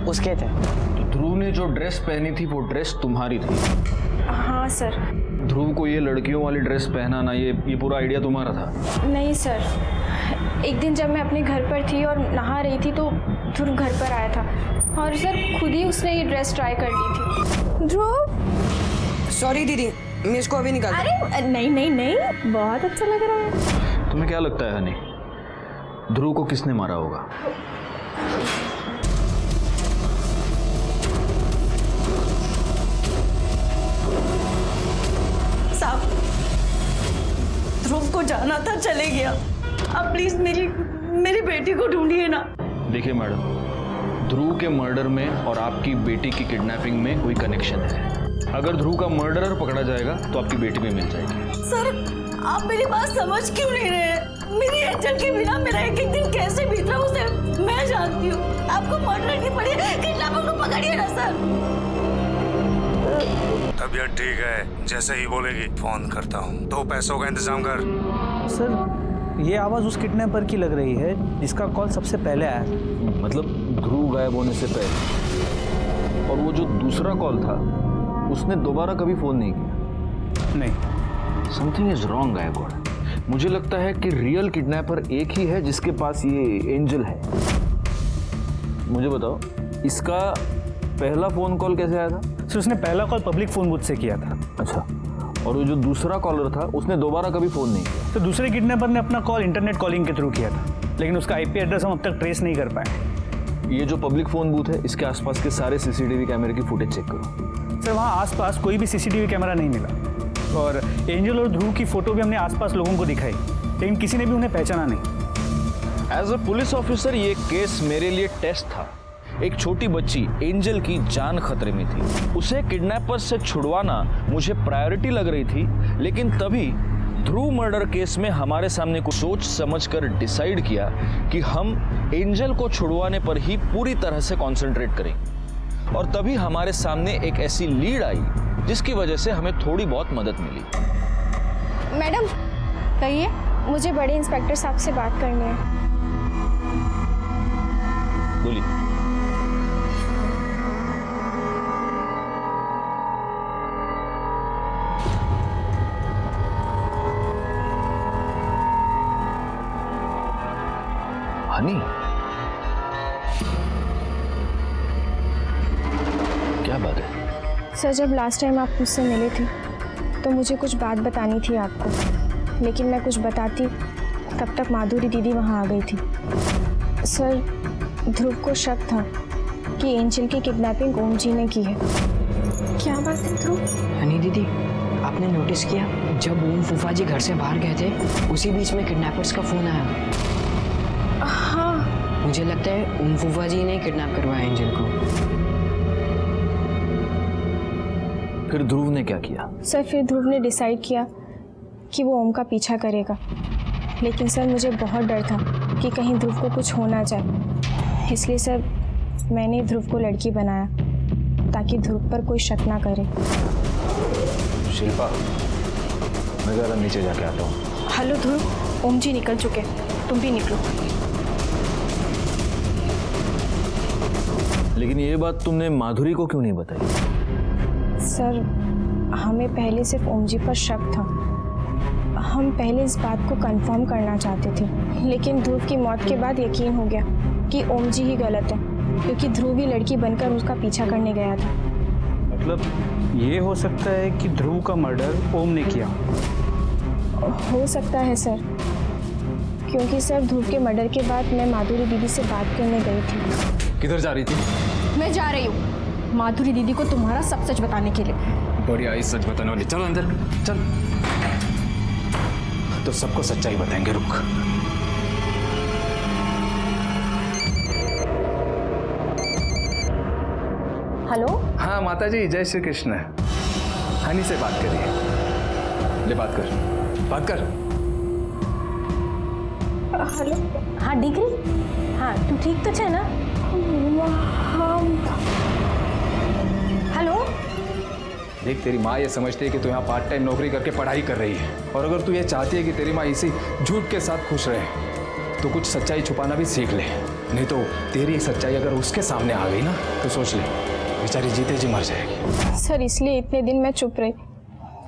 [SPEAKER 9] उसके थे।
[SPEAKER 1] तो ध्रुव ने जो ड्रेस पहनी थी वो ड्रेस तुम्हारी थी?
[SPEAKER 4] हाँ सर।
[SPEAKER 1] ध्रुव को ये लड़कियों वाली ड्रेस पहनाना, ये पूरा आइडिया तुम्हारा था?
[SPEAKER 4] नहीं सर, एक दिन जब मैं अपने घर पर थी और नहा रही थी तो ध्रुव घर पर आया था और सर खुद ही उसने ये ध्रेस ट्राई कर ली थी। ध्रुव,
[SPEAKER 5] सॉरी दीदी, मैं इसको अभी निकाल।
[SPEAKER 4] अरे नहीं नहीं नहीं, बहुत अच्छा लग रहा है।
[SPEAKER 1] तुम्हें क्या लगता है हनी, ध्रुव को किसने मारा होगा?
[SPEAKER 6] साहब, ध्रुव को जाना था, चले गया। अब प्लीज मेरी बेटी को ढूंढिए ना।
[SPEAKER 1] देखिए मैडम, ध्रुव के मर्डर में और आपकी बेटी की किडनैपिंग में कोई कनेक्शन है। अगर ध्रुव का मर्डरर पकड़ा जाएगा तो आपकी बेटी भी मिल जाएगी।
[SPEAKER 6] सर आप मेरी बात समझ क्यों नहीं रहे? मेरी एंजल के बिना मेरा एक एक दिन कैसे बीत रहा उसे मैं जानती हूँ। आपको मर्डर की पड़ी, किडनैपर को पकड़िए ना सर।
[SPEAKER 11] तबीयत ठीक है, जैसे ही बोलेगी फोन करता हूँ। तो पैसों का इंतजाम कर।
[SPEAKER 3] सर ये आवाज़ उस किडनैपर की लग रही है जिसका कॉल सबसे पहले आया।
[SPEAKER 1] मतलब ध्रुव गायब होने से पहले। और वो जो दूसरा कॉल था उसने दोबारा कभी फोन नहीं किया?
[SPEAKER 3] नहीं।
[SPEAKER 1] Something is wrong Gaikwad. मुझे लगता है कि रियल किडनैपर एक ही है जिसके पास ये एंजल है। मुझे बताओ, इसका पहला फोन कॉल कैसे आया था?
[SPEAKER 3] सर उसने पहला कॉल पब्लिक फ़ोन बूथ से किया था।
[SPEAKER 1] अच्छा, और वो जो दूसरा कॉलर था उसने दोबारा कभी फोन नहीं किया?
[SPEAKER 3] तो दूसरे किडनैपर ने अपना कॉल इंटरनेट कॉलिंग के थ्रू किया था, लेकिन उसका IP एड्रेस हम अब तक ट्रेस नहीं कर पाए।
[SPEAKER 1] ये जो पब्लिक फोन बूथ है इसके आसपास के सारे CCTV कैमरे की फुटेज चेक करो।
[SPEAKER 3] सर वहाँ आसपास कोई भी CCTV कैमरा नहीं मिला, और एंजल और ध्रुव की फ़ोटो भी हमने आसपास लोगों को दिखाई, लेकिन किसी ने भी उन्हें पहचाना नहीं।
[SPEAKER 1] एज अ पुलिस ऑफिसर ये केस मेरे लिए टेस्ट था। एक छोटी बच्ची एंजल की जान खतरे में थी, उसे किडनैपर से छुड़वाना मुझे प्रायोरिटी लग रही थी, लेकिन तभी ध्रुव मर्डर केस में हमारे सामने कुछ सोच समझकर डिसाइड किया कि हम एंजल को छुड़वाने पर ही पूरी तरह से कंसंट्रेट करेंगे, और तभी हमारे सामने एक ऐसी लीड आई जिसकी वजह से हमें थोड़ी बहुत मदद मिली।
[SPEAKER 4] मैडम कहिए, मुझे बड़े इंस्पेक्टर साहब से बात करनी है।
[SPEAKER 1] बोलिए। हनी, क्या बात है?
[SPEAKER 4] सर जब लास्ट टाइम आप मुझसे मिले थे तो मुझे कुछ बात बतानी थी आपको, लेकिन मैं कुछ बताती तब तक माधुरी दीदी वहाँ आ गई थी। सर ध्रुव को शक था कि एंजल की किडनैपिंग ओम जी ने की है। क्या बात है ध्रुव?
[SPEAKER 5] हनी दीदी, आपने नोटिस किया जब ओम फूफा जी घर से बाहर गए थे उसी बीच में किडनैपर्स का फोन आया?
[SPEAKER 4] हाँ,
[SPEAKER 5] मुझे लगता है ओम फूफा जी ने किडनैप करवाया एंजल को।
[SPEAKER 1] फिर ध्रुव ने क्या किया?
[SPEAKER 4] सर फिर ध्रुव ने डिसाइड किया कि वो ओम का पीछा करेगा, लेकिन सर मुझे बहुत डर था कि कहीं ध्रुव को कुछ हो ना जाए, इसलिए सर मैंने ध्रुव को लड़की बनाया ताकि ध्रुव पर कोई शक ना करे।
[SPEAKER 7] शिल्पा, मैं ज़रा नीचे जाके आता हूँ।
[SPEAKER 4] हेलो ध्रुव, ओम जी निकल चुके, तुम भी निकलो।
[SPEAKER 1] लेकिन ये बात तुमने माधुरी को क्यों नहीं बताई?
[SPEAKER 4] सर हमें पहले सिर्फ ओम जी पर शक था, हम पहले इस बात को कंफर्म करना चाहते थे, लेकिन ध्रुव की मौत के बाद यकीन हो गया कि ओम जी ही गलत है, क्योंकि ध्रुव ही लड़की बनकर उसका पीछा करने गया था।
[SPEAKER 3] मतलब ये हो सकता है कि ध्रुव का मर्डर ओम ने किया?
[SPEAKER 4] हो सकता है सर, क्योंकि सर ध्रुव के मर्डर के बाद मैं माधुरी दीदी से बात करने गई थी।
[SPEAKER 7] किधर जा रही थी?
[SPEAKER 4] मैं जा रही हूँ माधुरी दीदी को तुम्हारा सब सच बताने के लिए।
[SPEAKER 7] बढ़िया, इस सच बताने वाली। चलो अंदर चल, तो सबको सच्चाई बताएंगे। रुक।
[SPEAKER 4] हेलो।
[SPEAKER 7] हाँ माता जी, जय श्री कृष्ण। हनी से बात करिए। ले बात कर, बात कर।
[SPEAKER 4] हेलो। हाँ डिग्री, हाँ तू ठीक तो है ना? हेलो।
[SPEAKER 7] देख, तेरी माँ ये समझती है कि तू यहाँ पार्ट टाइम नौकरी करके पढ़ाई कर रही है, और अगर तू ये चाहती है कि तेरी माँ इसी झूठ के साथ खुश रहे तो कुछ सच्चाई छुपाना भी सीख ले, नहीं तो तेरी सच्चाई अगर उसके सामने आ गई ना तो सोच ले, बेचारी जीते जी मर जाएगी।
[SPEAKER 4] सर इसलिए इतने दिन मैं चुप रही,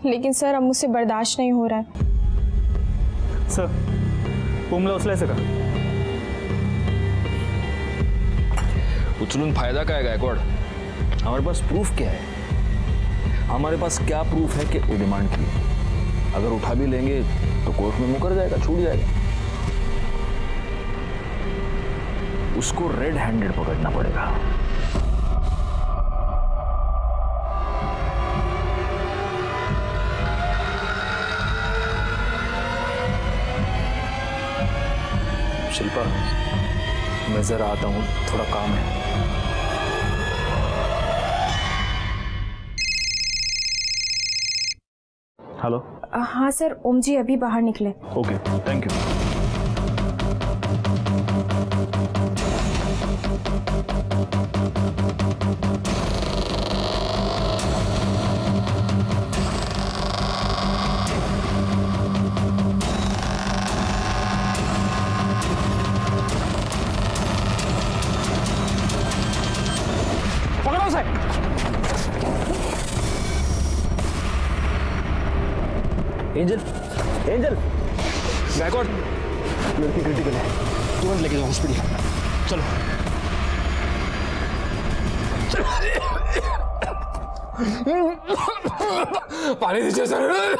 [SPEAKER 4] लेकिन सर अब मुझसे बर्दाश्त नहीं हो रहा है।
[SPEAKER 3] सर ओमला उचलायचं का?
[SPEAKER 1] उचलून फायदा काय गायकवाड? हमारे पास प्रूफ क्या है? हमारे पास क्या प्रूफ है कि वो डिमांड की? अगर उठा भी लेंगे तो कोर्ट में मुकर जाएगा, छूट जाएगा। उसको रेड हैंडेड पकड़ना पड़ेगा।
[SPEAKER 7] शिल्पा, मैं जरा आता हूँ, थोड़ा काम है।
[SPEAKER 1] हेलो।
[SPEAKER 4] हाँ सर, ओम जी अभी बाहर निकले।
[SPEAKER 1] Okay, thank you.
[SPEAKER 3] पकड़ो उसे।
[SPEAKER 1] एंजल, एंजल, गायकवाड, लड़की क्रिटिकल है, तुरंत लेके जाओ हॉस्पिटल। चलो।
[SPEAKER 7] पानी दीजिए सर,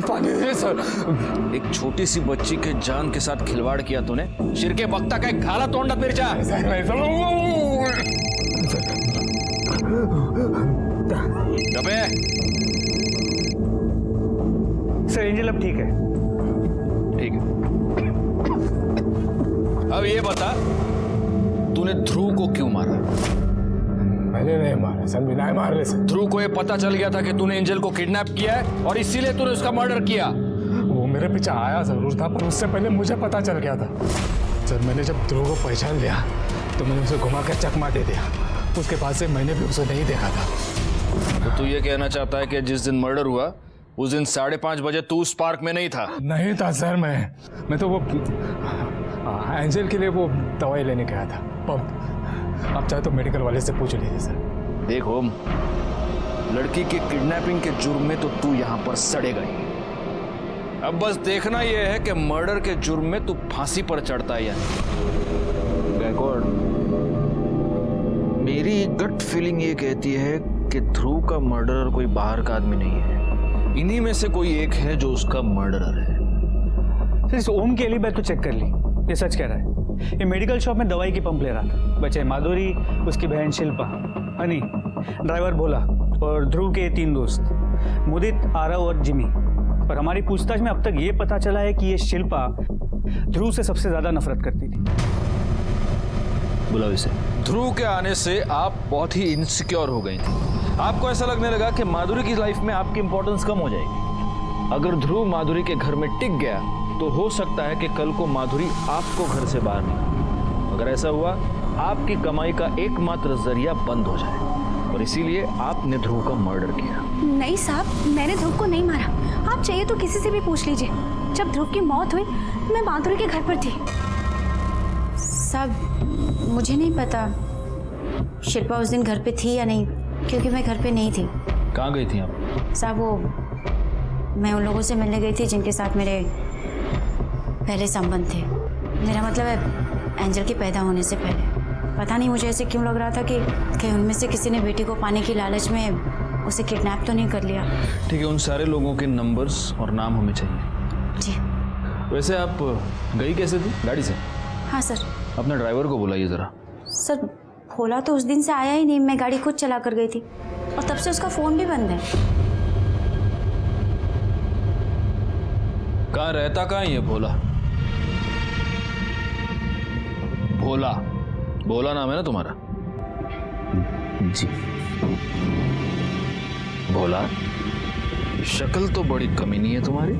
[SPEAKER 7] पानी दीजिए सर।
[SPEAKER 1] एक छोटी सी बच्ची के जान के साथ खिलवाड़ किया तूने। शिर के बख्ता का एक घाला तोंडा पिरचा।
[SPEAKER 3] सर एंजल अब ठीक है।
[SPEAKER 1] ठीक है, अब ये बता तूने ध्रुव को क्यों मारा?
[SPEAKER 7] मैंने नहीं मारा सर, बिना मारने से।
[SPEAKER 1] ध्रुव को ये पता चल गया था कि तूने एंजल को किडनैप किया है और इसीलिए तूने उसका मर्डर किया।
[SPEAKER 7] वो मेरे पीछे आया जरूर था, पर उससे पहले मुझे पता चल गया था। जब मैंने ध्रुव को पहचान लिया तो मैंने उसे घुमा कर चकमा दे दिया। उसके बाद से मैंने भी उसे नहीं देखा था।
[SPEAKER 1] तो तू ये कहना चाहता है कि जिस दिन मर्डर हुआ उस दिन 5:30 बजे तू उस पार्क में नहीं था?
[SPEAKER 7] नहीं था सर, मैं तो वो एंजल के लिए वो दवाई लेने गया था, पंप। आप चाहे तो मेडिकल वाले से पूछ लीजिए सर।
[SPEAKER 1] देखो, लड़की के किडनैपिंग के जुर्म में तो तू यहाँ पर सड़ेगा ही। अब बस देखना यह है कि मर्डर के जुर्म में तू फांसी पर चढ़ता है या नहीं। गायकवाड़, मेरी गट फीलिंग ये कहती है कि ध्रुव का मर्डरर कोई बाहर का आदमी नहीं है, इन्हीं में से कोई एक है जो उसका मर्डरर है।
[SPEAKER 3] सर इस ओम की एलिबी तो चेक कर ली, ये सच कह रहा है। ये मेडिकल शॉप में दवाई की पंप ले रहा था। बचे माधुरी, उसकी बहन शिल्पा, हनी, ड्राइवर भोला और ध्रुव के 3 दोस्त मुदित, आरव और जिमी। पर हमारी पूछताछ में अब तक ये पता चला है कि ये शिल्पा ध्रुव से सबसे ज्यादा नफरत करती थी।
[SPEAKER 1] बुलाओ इसे। ध्रुव के आने से आप बहुत ही इनसिक्योर हो गई थी। आपको ऐसा लगने लगा कि माधुरी की लाइफ में आपकी इंपॉर्टेंस कम हो जाएगी। अगर ध्रुव माधुरी के घर में टिक गया तो हो सकता है कि कल को माधुरी आपको घर से बाहर निकाले। अगर ऐसा हुआ, आपकी कमाई का एकमात्र जरिया बंद हो जाए और इसीलिए आपने ध्रुव का मर्डर किया।
[SPEAKER 6] नहीं साहब, मैंने ध्रुव को नहीं मारा। आप चाहिए तो किसी से भी पूछ लीजिए। जब ध्रुव की मौत हुई मैं माधुरी के घर पर थी। साहब मुझे नहीं पता शिल्पा उस दिन घर पे थी या नहीं, क्योंकि मैं घर पे नहीं थी।
[SPEAKER 1] कहाँ गई थी आप?
[SPEAKER 6] साहब वो मैं उन लोगों से मिलने गई थी जिनके साथ मेरे पहले संबंध थे। मेरा मतलब है एंजल के पैदा होने से पहले। पता नहीं मुझे ऐसे क्यों लग रहा था कि कहीं उनमें से किसी ने बेटी को पाने की लालच में उसे किडनैप तो नहीं कर लिया।
[SPEAKER 1] ठीक है, उन सारे लोगों के नंबर्स और नाम हमें चाहिए।
[SPEAKER 6] जी।
[SPEAKER 1] वैसे आप गई कैसे थी? गाड़ी से?
[SPEAKER 6] हाँ सर।
[SPEAKER 1] अपने ड्राइवर को बुलाइए जरा।
[SPEAKER 6] सर भोला तो उस दिन से आया ही नहीं, मैं गाड़ी खुद चला कर गई थी और तब से उसका फ़ोन भी बंद है।
[SPEAKER 1] कहाँ रहता, कहाँ ये भोला? भोला, भोला नाम है ना तुम्हारा?
[SPEAKER 8] जी।
[SPEAKER 1] भोला, शक्ल तो बड़ी कमीनी है तुम्हारी।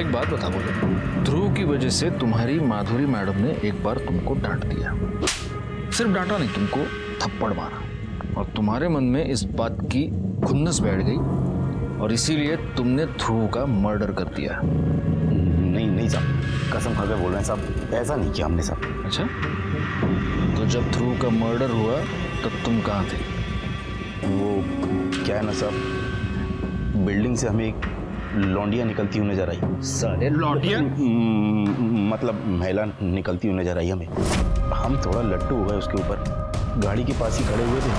[SPEAKER 1] एक बात बता बोले, ध्रुव की वजह से तुम्हारी माधुरी मैडम ने एक बार तुमको डांट दिया। सिर्फ डांटा नहीं, तुमको थप्पड़ मारा और तुम्हारे मन में इस बात की खुन्नस बैठ गई और इसीलिए तुमने ध्रुव का मर्डर कर दिया।
[SPEAKER 12] नहीं साहब, कसम खा के बोल रहे हैं साहब, ऐसा नहीं किया हमने साहब।
[SPEAKER 1] अच्छा, तो जब ध्रुव का मर्डर हुआ तब तुम कहाँ थे?
[SPEAKER 12] वो क्या है ना साहब, बिल्डिंग से हमें एक लौंडिया निकलती हुई नजर आई।
[SPEAKER 1] साले लौंडिया?
[SPEAKER 12] मतलब महिला निकलती हुई नजर आई हमें। हम थोड़ा लट्टू हो गए उसके ऊपर, गाड़ी के पास ही खड़े हुए थे,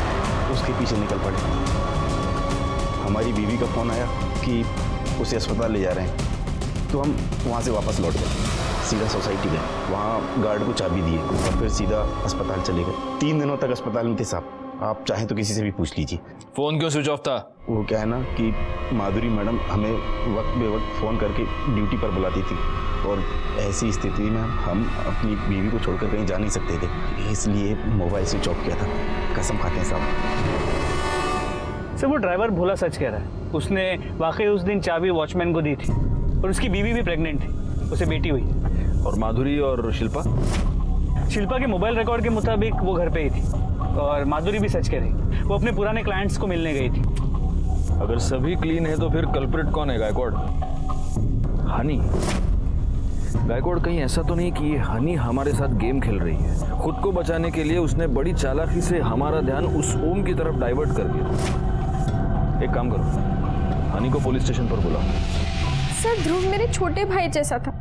[SPEAKER 12] उसके पीछे निकल पड़े। हमारी बीवी का फ़ोन आया कि उसे अस्पताल ले जा रहे हैं, तो हम वहाँ से वापस लौट गए, सीधा सोसाइटी गए, वहाँ गार्ड को चाबी दिए और फिर सीधा अस्पताल चले गए। 3 दिनों तक अस्पताल में थे साहब, आप चाहें तो किसी से भी पूछ लीजिए।
[SPEAKER 1] फोन क्यों स्विच ऑफ था?
[SPEAKER 12] वो क्या है ना कि माधुरी मैडम हमें वक्त बे वक्त फ़ोन करके ड्यूटी पर बुलाती थी और ऐसी स्थिति में हम अपनी बीवी को छोड़कर कहीं जा नहीं सकते थे, इसलिए मोबाइल स्विच ऑफ किया था। कसम खाते हैं साहब।
[SPEAKER 3] सर वो ड्राइवर भोला सच कह रहा है। उसने वाकई उस दिन चाबी वॉचमैन को दी थी और उसकी बीवी भी प्रेग्नेंट थी, उसे बेटी हुई।
[SPEAKER 1] और माधुरी और शिल्पा?
[SPEAKER 3] शिल्पा के मोबाइल रिकॉर्ड के मुताबिक वो घर पे ही थी और माधुरी भी सच कह रही, वो अपने पुराने क्लाइंट्स को मिलने गई थी।
[SPEAKER 1] अगर सभी क्लीन है तो फिर कल्प्रिट कौन है? गायकवाड़? हनी? गायकवाड़, कहीं ऐसा तो नहीं कि ये हनी हमारे साथ गेम खेल रही है? खुद को बचाने के लिए उसने बड़ी चालाकी से हमारा ध्यान उस ओम की तरफ डाइवर्ट कर दिया। एक काम करो, हनी को पुलिस स्टेशन पर बुलाओ।
[SPEAKER 4] सर ध्रुव मेरे छोटे भाई जैसा था,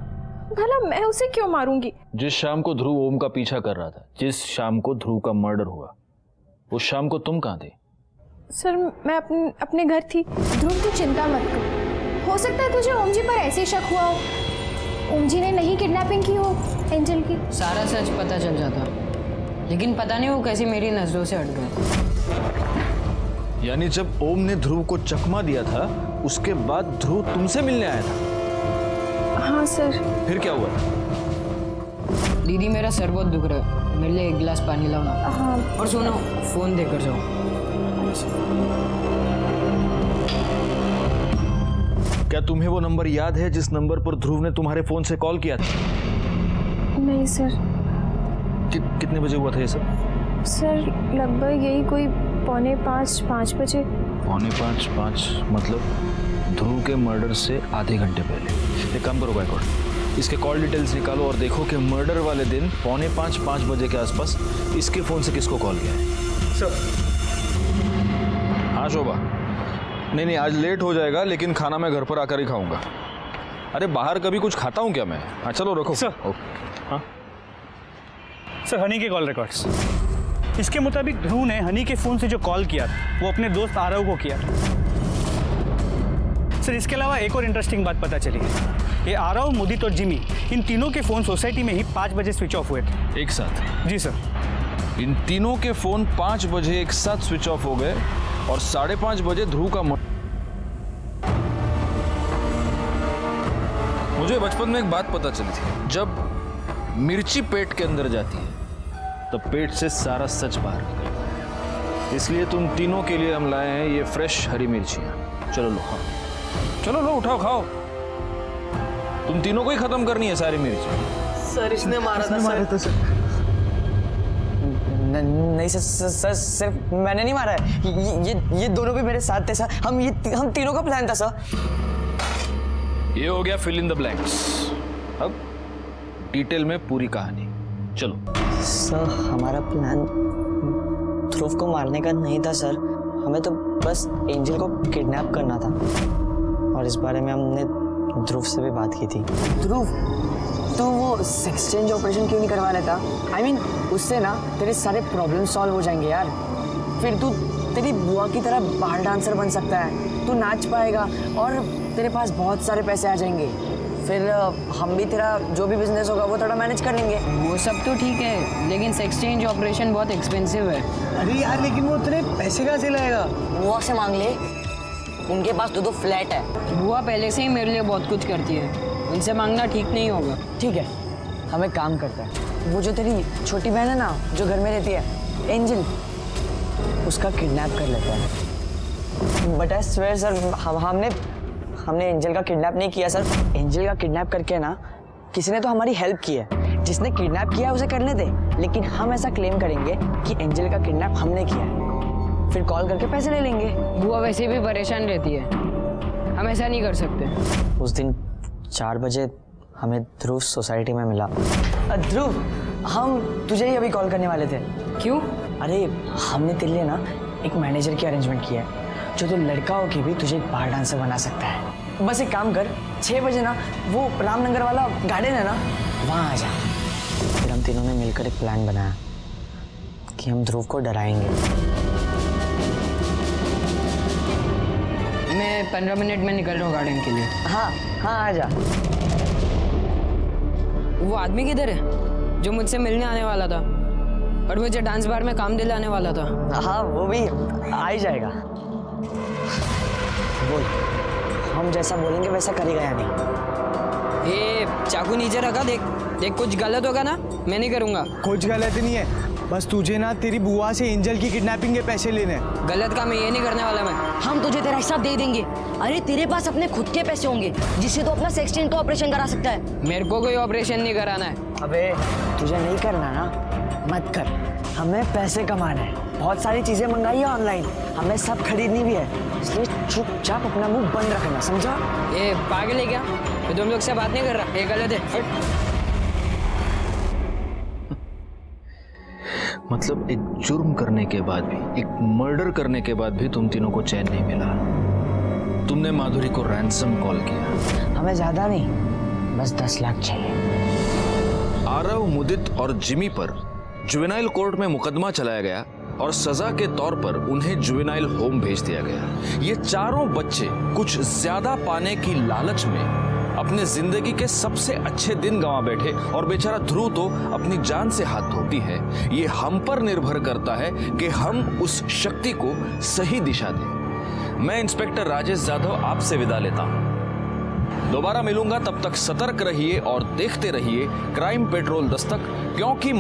[SPEAKER 4] भला मैं उसे क्यों मारूंगी?
[SPEAKER 1] जिस शाम को ध्रुव ओम का पीछा कर रहा था, जिस शाम को ध्रुव का मर्डर हुआ, उस शाम को तुम कहाँ थे?
[SPEAKER 4] सर मैं अपने घर थी। ध्रुव तू चिंता मत कर, हो सकता है तुझे ओम जी पर ऐसे ही शक हुआ हो। ओम जी ने नहीं किडनैपिंग की हो एंजल की।
[SPEAKER 5] सारा सच पता चल जाता, लेकिन पता नहीं वो कैसे मेरी नजरों से हट गए।
[SPEAKER 1] यानी जब ओम ने ध्रुव को चकमा दिया था, उसके बाद ध्रुव तुमसे मिलने आया था?
[SPEAKER 4] हाँ सर।
[SPEAKER 1] फिर क्या हुआ?
[SPEAKER 5] दीदी मेरा सर बहुत दुख रहा है, मेरे लिए एक गिलास पानी लाओ ना।
[SPEAKER 4] हाँ।
[SPEAKER 5] और सुनो, फोन देकर जाओ।
[SPEAKER 1] क्या तुम्हें वो नंबर याद है जिस नंबर पर ध्रुव ने तुम्हारे फोन से कॉल किया था?
[SPEAKER 4] नहीं सर।
[SPEAKER 1] कितने बजे हुआ था ये सब?
[SPEAKER 4] सर लगभग यही कोई 4:45 बजे।
[SPEAKER 1] 4:45 मतलब ध्रुव के मर्डर से आधे घंटे पहले। एक काम करो गायकवाड़, इसके कॉल डिटेल्स निकालो और देखो कि मर्डर वाले दिन 4:45 बजे के आसपास इसके फोन से किसको कॉल किया है।
[SPEAKER 2] सर।
[SPEAKER 1] हाँ शोभा, नहीं आज लेट हो जाएगा, लेकिन खाना मैं घर पर आकर ही खाऊंगा। अरे बाहर कभी कुछ खाता हूँ क्या मैं? हाँ चलो रखो
[SPEAKER 3] सर।
[SPEAKER 1] हाँ
[SPEAKER 3] सर, हनी के कॉल रिकॉर्ड्स। इसके मुताबिक ध्रुव ने हनी के फोन से जो कॉल किया था वो अपने दोस्त आरव को किया था। सर इसके अलावा एक और इंटरेस्टिंग बात पता चली है। ये आरव, मुदित और जिमी, इन तीनों के फोन सोसाइटी में ही 5 बजे स्विच ऑफ हुए थे
[SPEAKER 1] एक साथ।
[SPEAKER 3] जी सर।
[SPEAKER 1] इन तीनों के फोन 5 बजे एक साथ स्विच ऑफ हो गए और 5:30 बजे ध्रुव का मुझे बचपन में एक बात पता चली थी, जब मिर्ची पेट के अंदर जाती है तो पेट से सारा सच बाहर निकलता है। इसलिए तुम तीनों के लिए हम लाए हैं ये फ्रेश हरी मिर्चियां। चलो लो खाओ, चलो लो उठाओ खाओ। तुम तीनों को ही खत्म करनी है सारी मिर्ची।
[SPEAKER 9] सर इसने मारा था सर। नहीं सर, सिर्फ मैंने नहीं मारा है। ये दोनों भी मेरे साथ थे सर। हम तीनों का प्लान था सर।
[SPEAKER 1] ये हो गया फिल इन द ब्लैंक्स। अब डिटेल में पूरी कहानी। चलो
[SPEAKER 9] सर, हमारा प्लान ध्रुव को मारने का नहीं था सर। हमें तो बस एंजल को किडनैप करना था, और इस बारे में हमने ध्रुव से भी बात की थी। ध्रुव, तो वो सेक्स चेंज ऑपरेशन क्यों नहीं करवा लेता? I mean, उससे ना तेरे सारे प्रॉब्लम सॉल्व हो जाएंगे यार। फिर तू तेरी बुआ की तरह बाहर डांसर बन सकता है, तू नाच पाएगा और तेरे पास बहुत सारे पैसे आ जाएंगे। फिर हम भी तेरा जो भी बिजनेस होगा वो थोड़ा मैनेज कर लेंगे।
[SPEAKER 5] वो सब तो ठीक है, लेकिन सेक्स चेंज ऑपरेशन बहुत एक्सपेंसिव है।
[SPEAKER 10] अरे यार, लेकिन वो तेरे पैसे कहाँ से लाएगा?
[SPEAKER 9] बुआ से मांग ले, उनके पास 2 फ्लैट है।
[SPEAKER 5] बुआ पहले से ही मेरे लिए बहुत कुछ करती है, उनसे मांगना ठीक नहीं होगा।
[SPEAKER 9] ठीक है, हम एक काम करते हैं, वो जो तेरी छोटी बहन है ना जो घर में रहती है, एंजल, उसका किडनैप कर लेते हैं। बट आई स्वेयर सर, हमने एंजल का किडनैप नहीं किया सर। एंजल का किडनैप करके ना किसी ने तो हमारी हेल्प की है। जिसने किडनैप किया है उसे करने दे, लेकिन हम ऐसा क्लेम करेंगे कि एंजल का किडनैप हमने किया है, फिर कॉल करके पैसे ले लेंगे।
[SPEAKER 5] बुआ वैसे भी परेशान रहती है, हम ऐसा नहीं कर सकते।
[SPEAKER 9] उस दिन 4 बजे हमें ध्रुव सोसाइटी में मिला। ध्रुव, हम तुझे ही अभी कॉल करने वाले थे।
[SPEAKER 5] क्यों?
[SPEAKER 9] अरे हमने तेरे लिए ना एक मैनेजर की अरेंजमेंट किया है, जो तो लड़का हो के भी तुझे एक बार डांसर बना सकता है। बस एक काम कर, 6 बजे ना वो रामनगर वाला गार्डन है ना, वहाँ आ जा। फिर हम तीनों ने मिलकर एक प्लान बनाया कि हम ध्रुव को डराएंगे।
[SPEAKER 5] मैं 15 मिनट में निकल रहा हूँ गार्डन के लिए।
[SPEAKER 9] हाँ आ जा।
[SPEAKER 5] वो आदमी किधर है जो मुझसे मिलने आने वाला था और मुझे डांस बार में काम दिलाने वाला था?
[SPEAKER 9] हाँ, वो भी आ ही जाएगा। बोल, हम जैसा बोलेंगे वैसा करेगा या नहीं?
[SPEAKER 5] ये चाकू नीचे रखा, देख कुछ गलत होगा ना, मैं नहीं करूँगा।
[SPEAKER 10] कुछ गलत नहीं है, बस तुझे ना तेरी बुआ से एंजल की किडनैपिंग के पैसे लेने।
[SPEAKER 5] गलत काम है, ये नहीं करने वाला मैं।
[SPEAKER 6] हम तुझे तेरा हिसाब दे देंगे। अरे तेरे पास अपने खुद के पैसे होंगे जिससे तो अपना सेक्स चेंज का ऑपरेशन करा सकता है।
[SPEAKER 5] मेरे को कोई ऑपरेशन नहीं कराना है।
[SPEAKER 9] अबे तुझे नहीं करना ना, मत कर। हमें पैसे कमाना है, बहुत सारी चीजें मंगाई है ऑनलाइन, हमें सब खरीदनी भी है, इसलिए चुपचाप अपना मुंह बंद रखना, समझा?
[SPEAKER 5] ये पागल है क्या? मैं तुम लोग से बात नहीं कर रहा, ये गलत है।
[SPEAKER 1] मतलब एक जुर्म करने के बाद भी, एक मर्डर करने के बाद भी तुम तीनों को चैन नहीं मिला। तुमने माधुरी को रैंसम कॉल किया।
[SPEAKER 9] हमें ज्यादा नहीं, बस 10 लाख चाहिए।
[SPEAKER 1] आरव, मुदित और जिमी पर जुवेनाइल कोर्ट में मुकदमा चलाया गया और सजा के तौर पर उन्हें जुवेनाइल होम भेज दिया गया। ये चारों बच्चे कुछ ज्यादा पाने की लालच में अपने जिंदगी के सबसे अच्छे दिन गंवा बैठे और बेचारा ध्रुव तो अपनी जान से हाथ धोती है। ये हम पर निर्भर करता है कि हम उस शक्ति को सही दिशा दें। मैं इंस्पेक्टर राजेश यादव आपसे विदा लेता हूं। दोबारा मिलूंगा, तब तक सतर्क रहिए और देखते रहिए क्राइम पेट्रोल दस्तक, क्योंकि